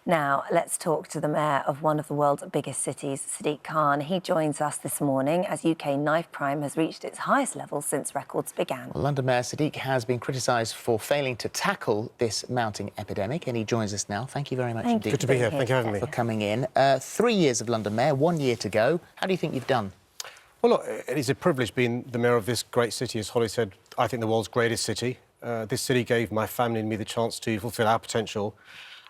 Now, let's talk to the mayor of one of the world's biggest cities, Sadiq Khan. He joins us this morning as UK knife crime has reached its highest level since records began. Well, London Mayor Sadiq has been criticised for failing to tackle this mounting epidemic, and he joins us now. Thank you very much indeed. Good to be here. Thank you for having me. For coming in. 3 years of London Mayor, 1 year to go. How do you think you've done? Well, look, it is a privilege being the mayor of this great city. As Holly said, I think the world's greatest city. This city gave my family and me the chance to fulfil our potential.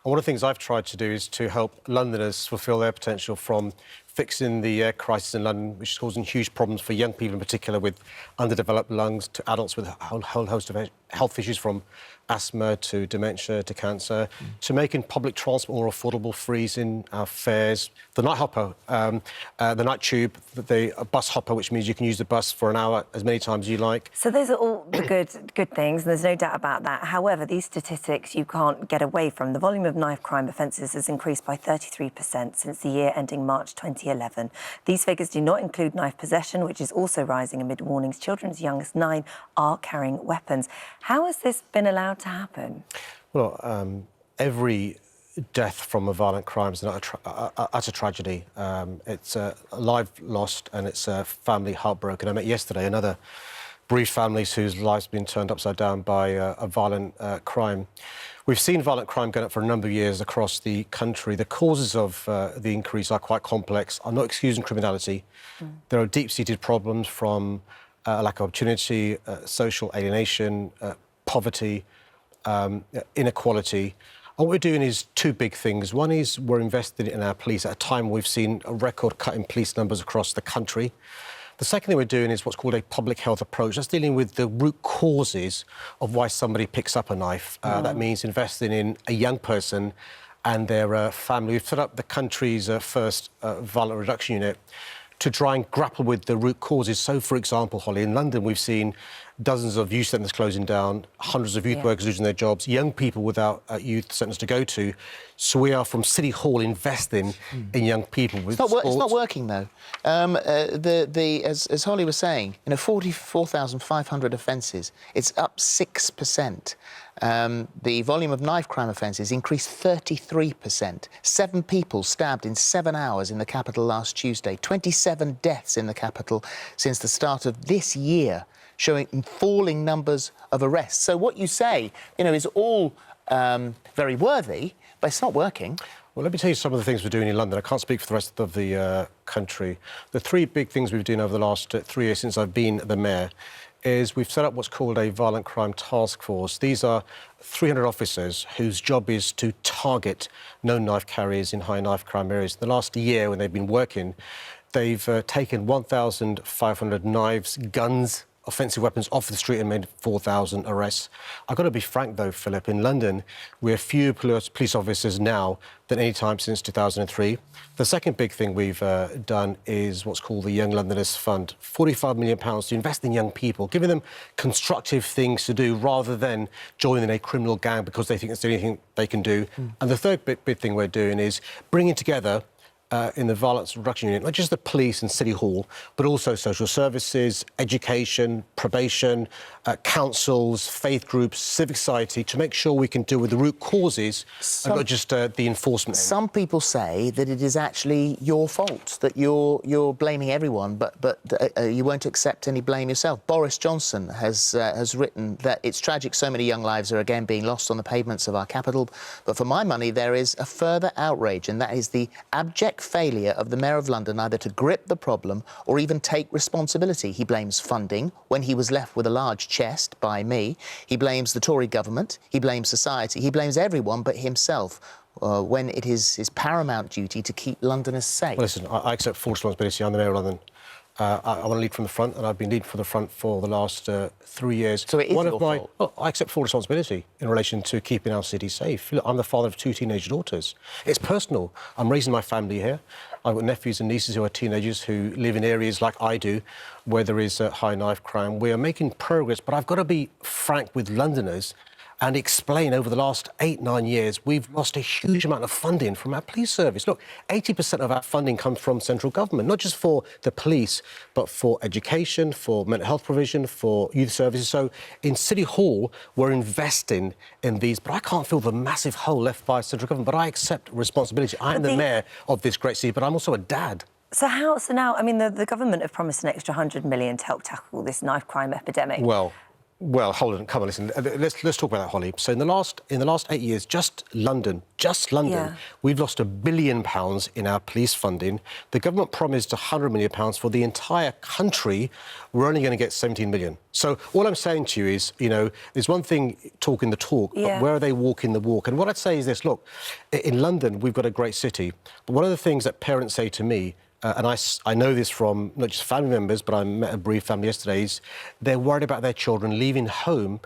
And one of the things I've tried to do is to help Londoners fulfil their potential, from fixing the air crisis in London, which is causing huge problems for young people in particular with underdeveloped lungs, to adults with a whole host of health issues, from asthma to dementia to cancer, to making public transport more affordable, freezing our fares, the night hopper, the night tube, the bus hopper, which means you can use the bus for an hour as many times as you like. So those are all the good things, and there's no doubt about that. However, these statistics you can't get away from. The volume of knife crime offences has increased by 33% since the year ending March 2011. These figures do not include knife possession, which is also rising amid warnings children as young as 9 are carrying weapons. How has this been allowed to happen? Well, every death from a violent crime is an utter tragedy. It's a life lost and it's a family heartbroken. I met yesterday another bereaved families whose lives have been turned upside down by a violent crime. We've seen violent crime going up for a number of years across the country. The causes of the increase are quite complex. I'm not excusing criminality. There are deep-seated problems, from lack of opportunity, social alienation, poverty, inequality. And what we're doing is two big things. One is we're investing in our police at a time we've seen a record cut in police numbers across the country. The second thing we're doing is what's called a public health approach. That's dealing with the root causes of why somebody picks up a knife. That means investing in a young person and their family. We've set up the country's first violent reduction unit to try and grapple with the root causes. So, for example, Holly, in London we've seen dozens of youth centres closing down, hundreds of youth workers losing their jobs, young people without youth centres to go to. So we are, from City Hall, investing in young people. With It's not working, though. As Holly was saying, 44,500 offences. It's up 6%. The volume of knife crime offences increased 33%. 7 people stabbed in 7 hours in the capital last Tuesday. 27 deaths in the capital since the start of this year, showing falling numbers of arrests. So what you say, is all very worthy, but it's not working. Well, let me tell you some of the things we're doing in London. I can't speak for the rest of the country. The 3 big things we've done over the last 3 years since I've been the mayor is we've set up what's called a violent crime task force. These are 300 officers whose job is to target known knife carriers in high knife crime areas. The last year, when they've been working, they've taken 1,500 knives, guns, offensive weapons off the street and made 4,000 arrests. I've got to be frank, though, Philip, in London, we're fewer police officers now than any time since 2003. The second big thing we've done is what's called the Young Londoners Fund. £45 million to invest in young people, giving them constructive things to do rather than joining a criminal gang because they think it's the only thing they can do. And the third big thing we're doing is bringing together in the Violence Reduction Unit, not just the police and City Hall, but also social services, education, probation, councils, faith groups, civic society, to make sure we can deal with the root causes and not just the enforcement. Some people say that it is actually your fault, that you're blaming everyone, but you won't accept any blame yourself. Boris Johnson has written that it's tragic so many young lives are again being lost on the pavements of our capital, but for my money there is a further outrage, and that is the abject failure of the Mayor of London either to grip the problem or even take responsibility. He blames funding when he was left with a large chest by me. He blames the Tory government. He blames society. He blames everyone but himself when it is his paramount duty to keep Londoners safe. Well, listen, I accept full responsibility. I'm the Mayor of London. I want to lead from the front, and I've been leading from the front for the last 3 years. So it is your fault? Well, I accept full responsibility in relation to keeping our city safe. Look, I'm the father of 2 teenage daughters. It's personal. I'm raising my family here. I've got nephews and nieces who are teenagers who live in areas like I do, where there is high knife crime. We are making progress, but I've got to be frank with Londoners. and explain over the last 8-9 years, we've lost a huge amount of funding from our police service. Look, 80% of our funding comes from central government, not just for the police, but for education, for mental health provision, for youth services. So in City Hall, we're investing in these, but I can't fill the massive hole left by central government. But I accept responsibility. I'm the mayor of this great city, but I'm also a dad. So now, I mean, the government have promised an extra 100 million to help tackle this knife crime epidemic. Well, hold on, come on, listen. Let's talk about that, Holly. So in the last 8 years, just London, Yeah. we've lost £1 billion in our police funding. The government promised £100 million for the entire country. We're only going to get 17 million. So all I'm saying to you is, you know, there's one thing talking the talk, but where are they walking the walk? And what I'd say is this: look, in London, we've got a great city, but one of the things that parents say to me, and I know this from not just family members, but I met a bereaved family yesterday, is they're worried about their children leaving home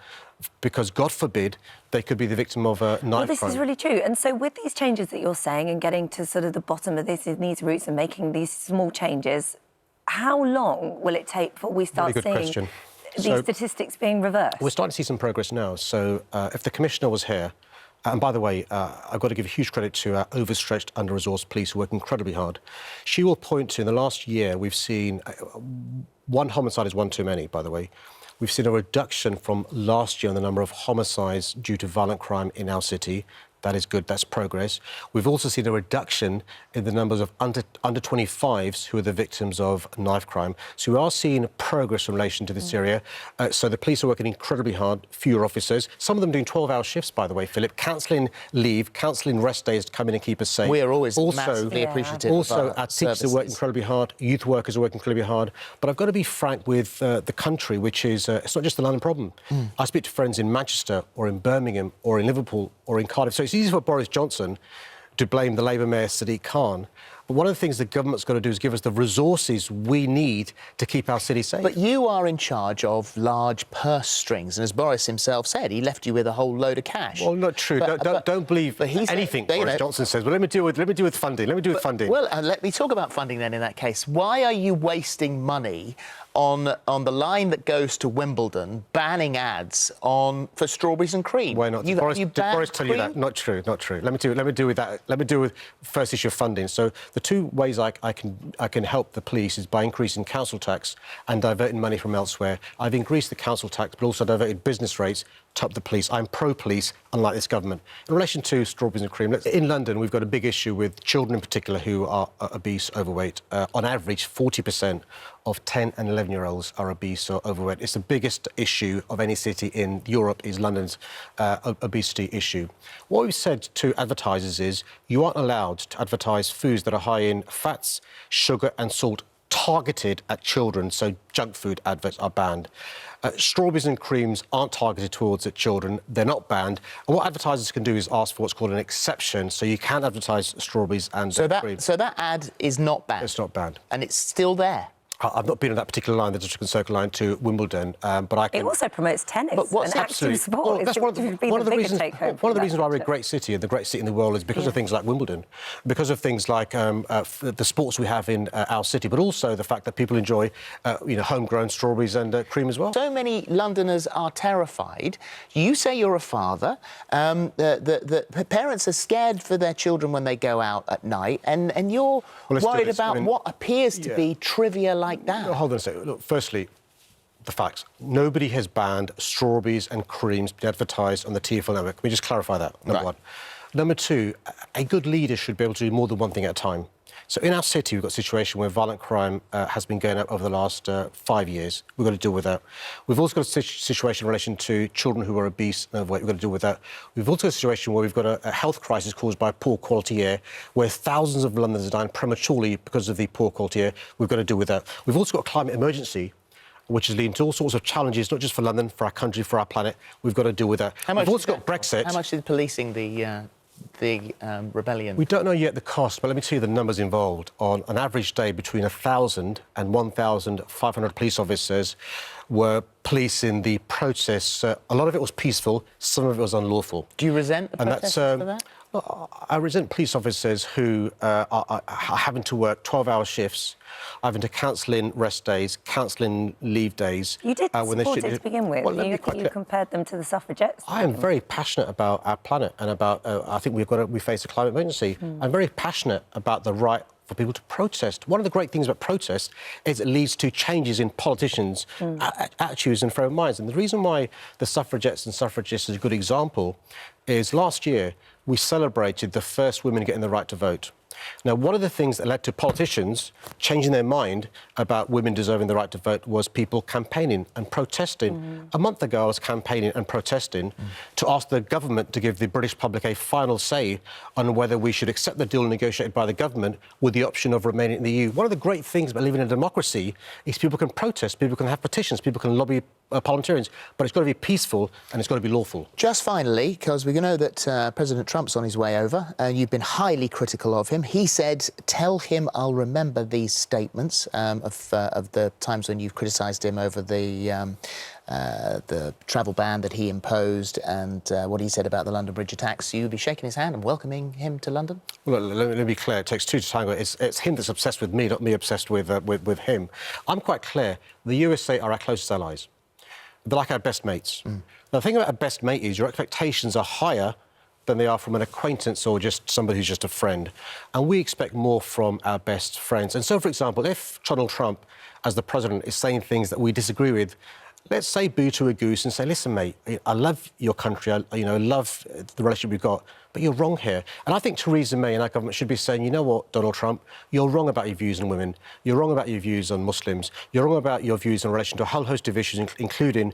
because, God forbid, they could be the victim of a knife crime. Well, this is really true. And so with these changes that you're saying and getting to sort of the bottom of this in these roots and making these small changes, how long will it take before we start seeing these statistics being reversed? We're starting to see some progress now. So if the Commissioner was here, and by the way, I've got to give huge credit to our overstretched, under-resourced police who work incredibly hard. She will point to, in the last year, we've seen one homicide is one too many, by the way. We've seen a reduction from last year in the number of homicides due to violent crime in our city. That is good, that's progress. We've also seen a reduction in the numbers of under 25s who are the victims of knife crime. So we are seeing progress in relation to this area. So the police are working incredibly hard, fewer officers. Some of them doing 12-hour shifts, by the way, Philip, cancelling leave, cancelling rest days to come in and keep us safe. We are always massively appreciative Also, of our teachers are working incredibly hard, youth workers are working incredibly hard. But I've got to be frank with the country, which is, it's not just the London problem. I speak to friends in Manchester or in Birmingham or in Liverpool or in Cardiff. So it's easy for Boris Johnson to blame the Labour Mayor Sadiq Khan. But one of the things the government's got to do is give us the resources we need to keep our city safe. But you are in charge of large purse strings, and as Boris himself said, he left you with a whole load of cash. Well, not true. Don't believe anything Boris Johnson says. Well, let me deal with funding. Well, let me talk about funding then. In that case, why are you wasting money on the line that goes to Wimbledon, banning ads for strawberries and cream? Why not? Did Boris tell you that? Not true. Let me deal with that. Let me deal with first issue of funding. So the two ways I can help the police is by increasing council tax and diverting money from elsewhere. I've increased the council tax, but also diverted business rates to help the police. I'm pro-police, unlike this government. In relation to strawberries and cream, in London, we've got a big issue with children in particular who are obese, overweight. On average, 40% of 10 and 11-year-olds are obese or overweight. It's the biggest issue of any city in Europe is London's obesity issue. What we've said to advertisers is you aren't allowed to advertise foods that are high in fats, sugar and salt targeted at children, so junk food adverts are banned. Strawberries and creams aren't targeted towards children. They're not banned. And what advertisers can do is ask for what's called an exception, so you can advertise strawberries and cream. So that ad is not banned? It's not banned. And it's still there? I've not been on that particular line, the District and Circle line to Wimbledon, but I can... It also promotes tennis and active sport. Well, that's one of the reasons why we're a great city, and the great city in the world is because of things like Wimbledon, because of things like the sports we have in our city, but also the fact that people enjoy, homegrown strawberries and cream as well. So many Londoners are terrified. You say you're a father. The parents are scared for their children when they go out at night, and you're worried about what appears to be trivia like that. Hold on a second. Look, firstly, the facts. Nobody has banned strawberries and creams being advertised on the TfL network. Let me just clarify that, number one. Number two, a good leader should be able to do more than one thing at a time. So in our city, we've got a situation where violent crime has been going up over the last 5 years. We've got to deal with that. We've also got a situation in relation to children who are obese and overweight. We've got to deal with that. We've also got a situation where we've got a health crisis caused by poor quality air, where thousands of Londoners are dying prematurely because of the poor quality air. We've got to deal with that. We've also got a climate emergency, which is leading to all sorts of challenges, not just for London, for our country, for our planet. We've got to deal with that. We've also got Brexit. How much is policing the rebellion? We don't know yet the cost, but let me tell you the numbers involved. On an average day, between 1,000 and 1,500 police officers were policing the protests. A lot of it was peaceful, some of it was unlawful. Do you resent the protests for that? I resent police officers who are having to work 12-hour shifts, having to cancel in rest days, cancelling leave days. You did when they support should- it to begin with. Well, let me You quite you clear. compared them to the suffragettes. I am very passionate about our planet and about. I think we face a climate emergency. I'm very passionate about the right for people to protest. One of the great things about protest is it leads to changes in politicians' attitudes and frame of minds. And the reason why the suffragettes and suffragists is a good example is last year we celebrated the first women getting the right to vote. Now, one of the things that led to politicians changing their mind about women deserving the right to vote was people campaigning and protesting. A month ago, I was campaigning and protesting to ask the government to give the British public a final say on whether we should accept the deal negotiated by the government with the option of remaining in the EU. One of the great things about living in a democracy is people can protest, people can have petitions, people can lobby parliamentarians, but it's got to be peaceful and it's got to be lawful. Just finally, because we know that President Trump's on his way over, and you've been highly critical of him. He said, tell him I'll remember these statements of the times when you've criticised him over the travel ban that he imposed and what he said about the London Bridge attacks. You'll be shaking his hand and welcoming him to London? Well, let me be clear. It takes two to tango. It's him that's obsessed with me, not me obsessed with him. I'm quite clear. The USA are our closest allies. They're like our best mates. Now, the thing about a best mate is your expectations are higher than they are from an acquaintance or just somebody who's just a friend. And we expect more from our best friends. And so, for example, if Donald Trump, as the president, is saying things that we disagree with, let's say boo to a goose and say, listen, mate, I love your country, I love the relationship we've got, but you're wrong here. And I think Theresa May and our government should be saying, you know what, Donald Trump, you're wrong about your views on women, you're wrong about your views on Muslims, you're wrong about your views in relation to a whole host of issues, including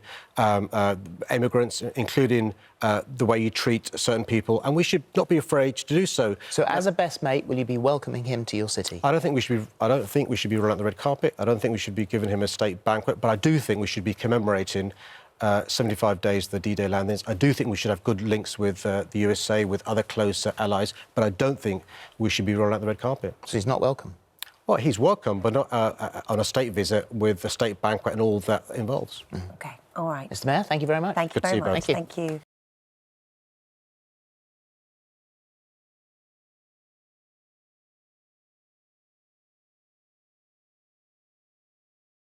immigrants, including the way you treat certain people, and we should not be afraid to do so. So, as a best mate, will you be welcoming him to your city? I don't think we should be rolling out the red carpet. I don't think we should be giving him a state banquet. But I do think we should be commemorating 75 days of the D-Day landings. I do think we should have good links with the USA, with other close allies. But I don't think we should be rolling out the red carpet. So he's not welcome? Well, he's welcome, but not on a state visit with a state banquet and all that involves. OK, all right. Mr Mayor, thank you very much. Thank you Good to very see you both. much. Thank you. Thank you.